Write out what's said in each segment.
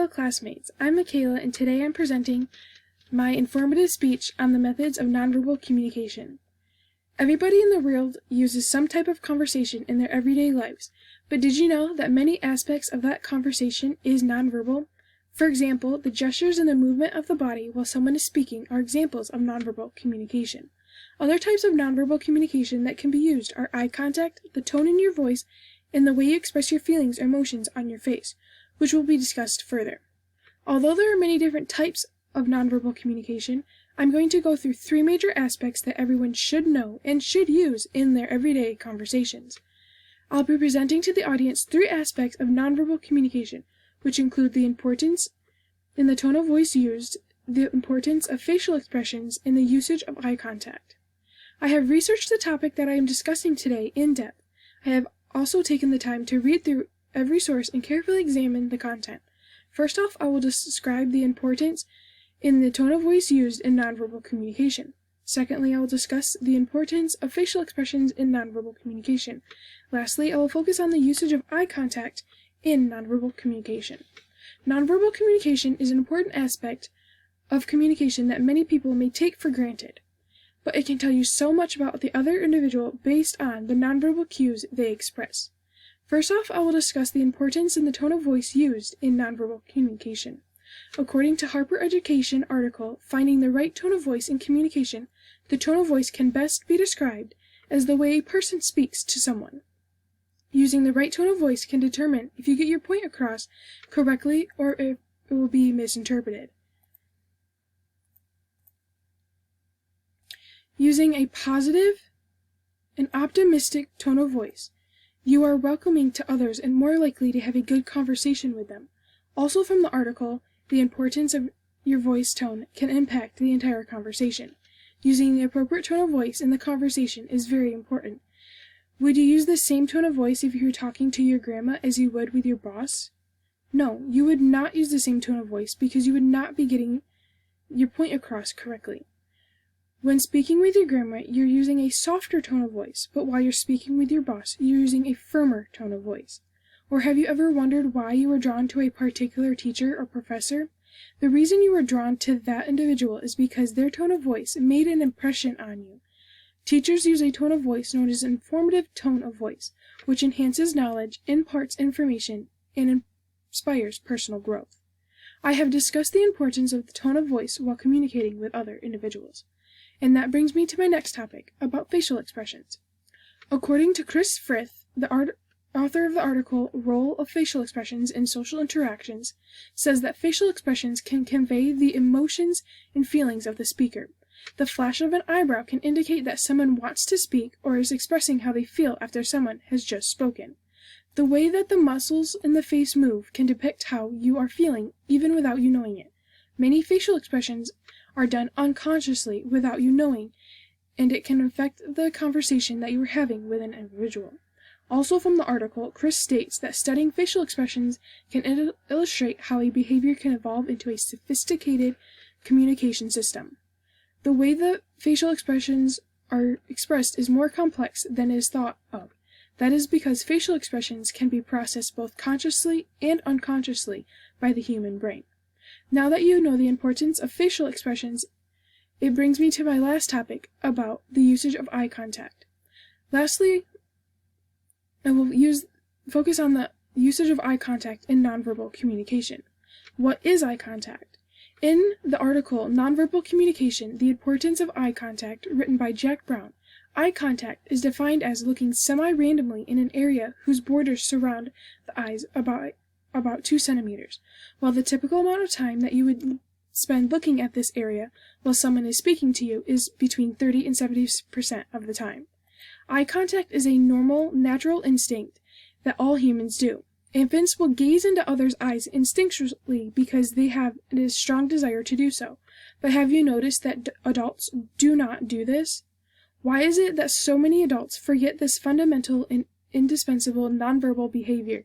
classmates. I'm Michaela, and today I'm presenting my informative speech on the methods of nonverbal communication. Everybody in the world uses some type of conversation in their everyday lives, but did you know that many aspects of that conversation is nonverbal? For example, the gestures and the movement of the body while someone is speaking are examples of nonverbal communication. Other types of nonverbal communication that can be used are eye contact, the tone in your voice, and the way you express your feelings or emotions on your face, which will be discussed further. Although there are many different types of nonverbal communication, I'm going to go through three major aspects that everyone should know and should use in their everyday conversations. I'll be presenting to the audience three aspects of nonverbal communication, which include the importance in the tone of voice used, the importance of facial expressions, and the usage of eye contact. I have researched the topic that I am discussing today in depth. I have also taken the time to read through every source and carefully examine the content. First off, I will describe the importance in the tone of voice used in nonverbal communication. Secondly, I will discuss the importance of facial expressions in nonverbal communication. Lastly, I will focus on the usage of eye contact in nonverbal communication. Nonverbal communication is an important aspect of communication that many people may take for granted, but it can tell you so much about the other individual based on the nonverbal cues they express. First off, I will discuss the importance in the tone of voice used in nonverbal communication. According to Harper Education article, Finding the Right Tone of Voice in Communication, the tone of voice can best be described as the way a person speaks to someone. Using the right tone of voice can determine if you get your point across correctly or if it will be misinterpreted. Using a positive and optimistic tone of voice, you are welcoming to others and more likely to have a good conversation with them. Also from the article, the importance of your voice tone can impact the entire conversation. Using the appropriate tone of voice in the conversation is very important. Would you use the same tone of voice if you were talking to your grandma as you would with your boss? No, you would not use the same tone of voice because you would not be getting your point across correctly. When speaking with your grandma, you're using a softer tone of voice, but while you're speaking with your boss, you're using a firmer tone of voice. Or have you ever wondered why you were drawn to a particular teacher or professor? The reason you were drawn to that individual is because their tone of voice made an impression on you. Teachers use a tone of voice known as an informative tone of voice, which enhances knowledge, imparts information, and inspires personal growth. I have discussed the importance of the tone of voice while communicating with other individuals. And that brings me to my next topic, about facial expressions. According to Chris Frith, the author of the article Role of Facial Expressions in Social Interactions, says that facial expressions can convey the emotions and feelings of the speaker. The flash of an eyebrow can indicate that someone wants to speak or is expressing how they feel after someone has just spoken. The way that the muscles in the face move can depict how you are feeling even without you knowing it. Many facial expressions are done unconsciously without you knowing, and it can affect the conversation that you are having with an individual. Also from the article, Chris states that studying facial expressions can illustrate how a behavior can evolve into a sophisticated communication system. The way the facial expressions are expressed is more complex than is thought of. That is because facial expressions can be processed both consciously and unconsciously by the human brain. Now that you know the importance of facial expressions, it brings me to my last topic about the usage of eye contact. Lastly, I will focus on the usage of eye contact in nonverbal communication. What is eye contact? In the article Nonverbal Communication, the Importance of Eye Contact, written by Jack Brown, eye contact is defined as looking semi-randomly in an area whose borders surround the eyes about 2 centimeters, while the typical amount of time that you would spend looking at this area while someone is speaking to you is between 30 and 70% of the time. Eye contact is a normal, natural instinct that all humans do. Infants will gaze into others' eyes instinctually because they have a strong desire to do so. But have you noticed that adults do not do this? Why is it that so many adults forget this fundamental and indispensable nonverbal behavior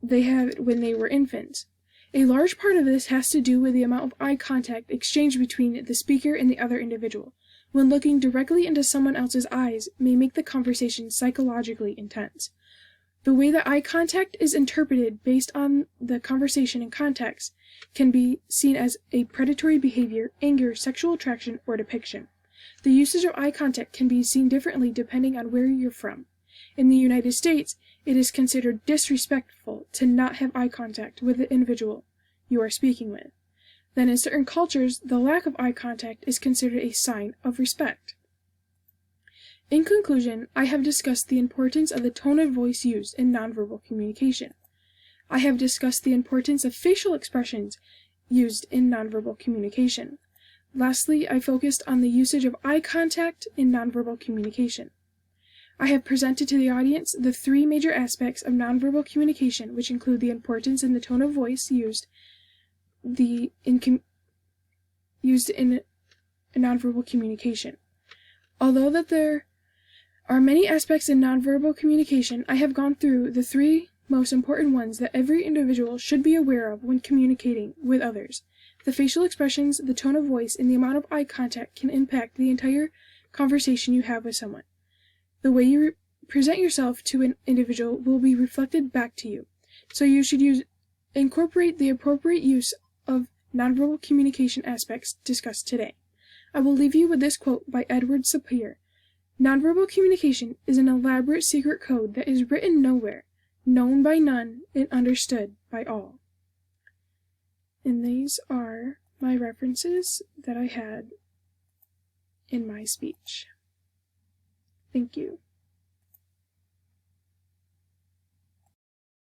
they had when they were infants? A large part of this has to do with the amount of eye contact exchanged between the speaker and the other individual. When looking directly into someone else's eyes may make the conversation psychologically intense. The way that eye contact is interpreted based on the conversation and context can be seen as a predatory behavior, anger, sexual attraction, or depiction. The usage of eye contact can be seen differently depending on where you're from. In the United States, it is considered disrespectful to not have eye contact with the individual you are speaking with. Then in certain cultures, the lack of eye contact is considered a sign of respect. In conclusion, I have discussed the importance of the tone of voice used in nonverbal communication. I have discussed the importance of facial expressions used in nonverbal communication. Lastly, I focused on the usage of eye contact in nonverbal communication. I have presented to the audience the three major aspects of nonverbal communication, which include the importance in the tone of voice used in nonverbal communication. Although that there are many aspects in nonverbal communication, I have gone through the three most important ones that every individual should be aware of when communicating with others. The facial expressions, the tone of voice, and the amount of eye contact can impact the entire conversation you have with someone. The way you present yourself to an individual will be reflected back to you, so you should incorporate the appropriate use of nonverbal communication aspects discussed today. I will leave you with this quote by Edward Sapir. Nonverbal communication is an elaborate secret code that is written nowhere, known by none, and understood by all. And these are my references that I had in my speech. Thank you.